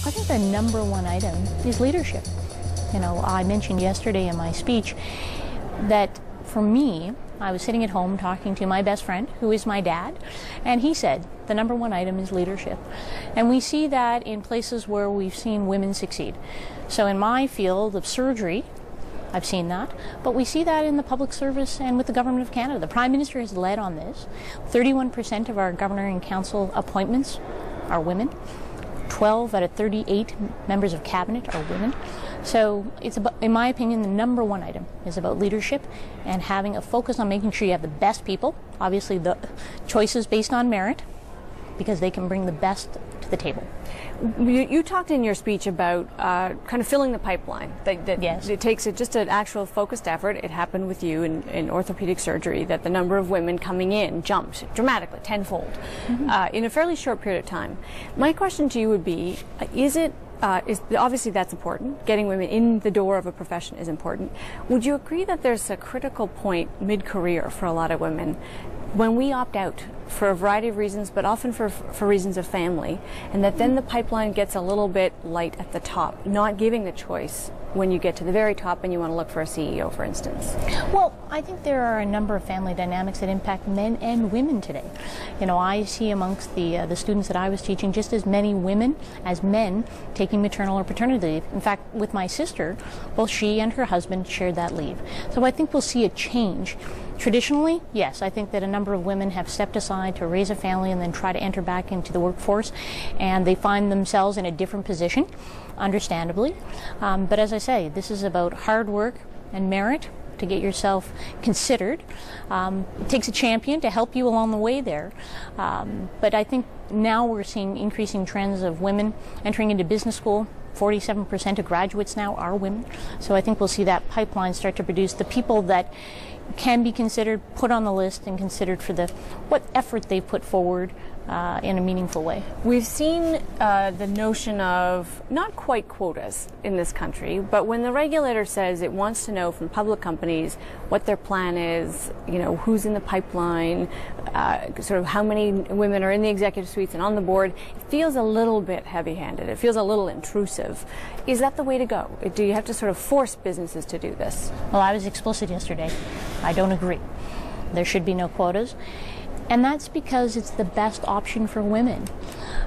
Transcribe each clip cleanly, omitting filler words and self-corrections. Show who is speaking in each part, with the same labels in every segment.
Speaker 1: I think the number one item is leadership. You know, I mentioned yesterday in my speech that for me, I was sitting at home talking to my best friend, who is my dad, and he said the number one item is leadership. And we see that in places where we've seen women succeed. So in my field of surgery, I've seen that, but we see that in the public service and with the Government of Canada. The Prime Minister has led on this. 31% of our Governor and Council appointments are women. 12 out of 38 members of Cabinet are women. So it's about, in my opinion, the number one item is about leadership and having a focus on making sure you have the best people. Obviously the choices based on merit, because they can bring the best to the table.
Speaker 2: You talked in your speech about kind of filling the pipeline. That
Speaker 1: yes.
Speaker 2: It takes just an actual focused effort. It happened with you in orthopedic surgery, that the number of women coming in jumped dramatically, tenfold, in a fairly short period of time. My question to you would be, is obviously that's important. Getting women in the door of a profession is important. Would you agree that there's a critical point mid-career for a lot of women when we opt out for a variety of reasons, but often for reasons of family, and that then the pipeline gets a little bit light at the top, not giving the choice when you get to the very top and you want to look for a CEO, for instance?
Speaker 1: Well, I think there are a number of family dynamics that impact men and women today. You know, I see amongst the students that I was teaching just as many women as men taking maternal or paternity leave. In fact, with my sister, both she and her husband shared that leave. So I think we'll see a change. Traditionally, yes, I think that a number of women have stepped aside to raise a family and then try to enter back into the workforce, and they find themselves in a different position, understandably. But as I say, this is about hard work and merit to get yourself considered. It takes a champion to help you along the way there. But I think now we're seeing increasing trends of women entering into business school. 47% of graduates now are women. So I think we'll see that pipeline start to produce the people that can be considered, put on the list, and considered for what effort they put forward in a meaningful way.
Speaker 2: We've seen the notion of not quite quotas in this country, but when the regulator says it wants to know from public companies what their plan is, you know, who's in the pipeline, sort of how many women are in the executive suites and on the board, it feels a little bit heavy-handed. It feels a little intrusive. Is that the way to go? Do you have to sort of force businesses to do this?
Speaker 1: Well, I was explicit yesterday. I don't agree. There should be no quotas. And that's because it's the best option for women,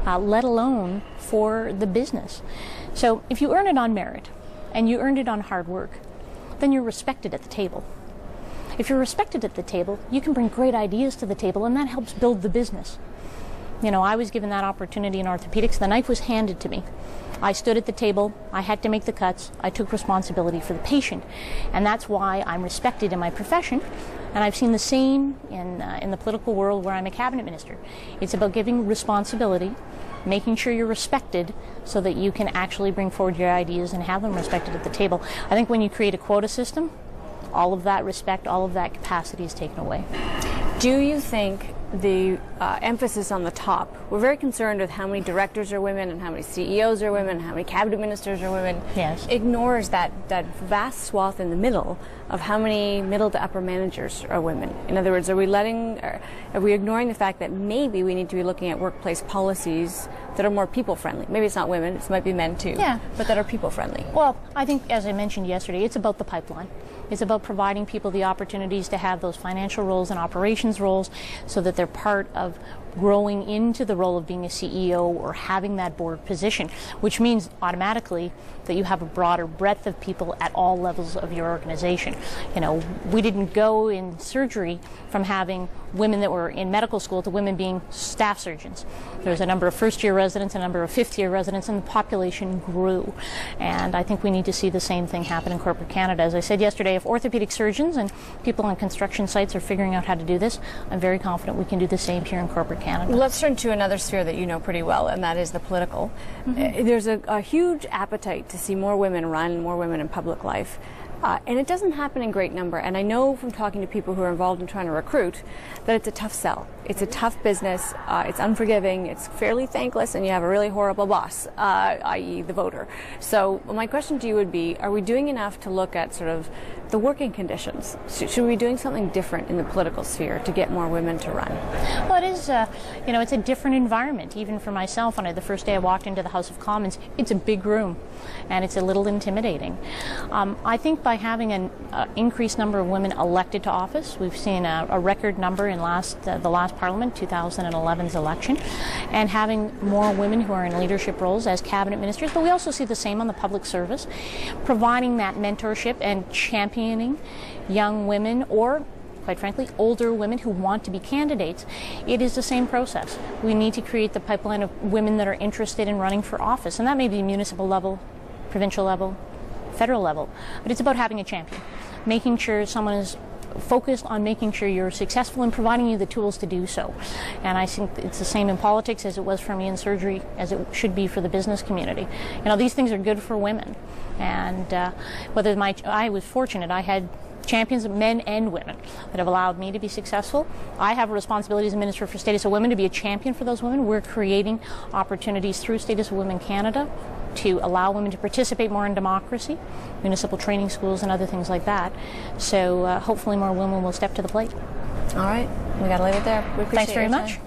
Speaker 1: let alone for the business. So if you earn it on merit and you earned it on hard work, then you're respected at the table. If you're respected at the table, you can bring great ideas to the table, and that helps build the business. You know, I was given that opportunity in orthopedics. The knife was handed to me. I stood at the table, I had to make the cuts, I took responsibility for the patient. And that's why I'm respected in my profession. And I've seen the same in the political world where I'm a cabinet minister. It's about giving responsibility, making sure you're respected so that you can actually bring forward your ideas and have them respected at the table. I think when you create a quota system, all of that respect, all of that capacity is taken away.
Speaker 2: Do you think the emphasis on the top, we're very concerned with how many directors are women and how many CEOs are women and how many cabinet ministers are women,
Speaker 1: yes,
Speaker 2: ignores that vast swath in the middle of how many middle to upper managers are women? In other words, are we ignoring the fact that maybe we need to be looking at workplace policies that are more people-friendly? Maybe it's not women, it might be men too,
Speaker 1: yeah,
Speaker 2: but that are people-friendly.
Speaker 1: Well, I think, as I mentioned yesterday, it's about the pipeline. It's about providing people the opportunities to have those financial roles and operations roles so that they're part of growing into the role of being a CEO or having that board position, which means automatically that you have a broader breadth of people at all levels of your organization. You know, we didn't go in surgery from having women that were in medical school to women being staff surgeons. There was a number of first-year residents, a number of fifth-year residents, and the population grew. And I think we need to see the same thing happen in corporate Canada. As I said yesterday, if orthopedic surgeons and people on construction sites are figuring out how to do this, I'm very confident we can do the same here in corporate Canada.
Speaker 2: Let's turn to another sphere that you know pretty well, and that is the political. There's a huge appetite to see more women run, more women in public life. And it doesn't happen in great number. And I know from talking to people who are involved in trying to recruit that it's a tough sell. It's a tough business. It's unforgiving. It's fairly thankless, and you have a really horrible boss, i.e. the voter. So my question to you would be, are we doing enough to look at sort of the working conditions? Should we be doing something different in the political sphere to get more women to run?
Speaker 1: Well, it is, it's a different environment. Even for myself, the first day I walked into the House of Commons, it's a big room, and it's a little intimidating. I think by having an increased number of women elected to office, we've seen a record number in the last Parliament, 2011's election, and having more women who are in leadership roles as cabinet ministers, but we also see the same on the public service, providing that mentorship and championing young women, or quite frankly, older women who want to be candidates. It is the same process. We need to create the pipeline of women that are interested in running for office, and that may be municipal level, provincial level, federal level, but it's about having a champion, making sure someone is focused on making sure you're successful and providing you the tools to do so. And I think it's the same in politics as it was for me in surgery, as it should be for the business community. These things are good for women. And I was fortunate, I had champions of men and women that have allowed me to be successful. I have a responsibility as a Minister for Status of Women to be a champion for those women. We're creating opportunities through Status of Women Canada to allow women to participate more in democracy, municipal training schools and other things like that. So hopefully more women will step to the plate.
Speaker 2: All right, we got to leave it there. We appreciate
Speaker 1: Thanks very much.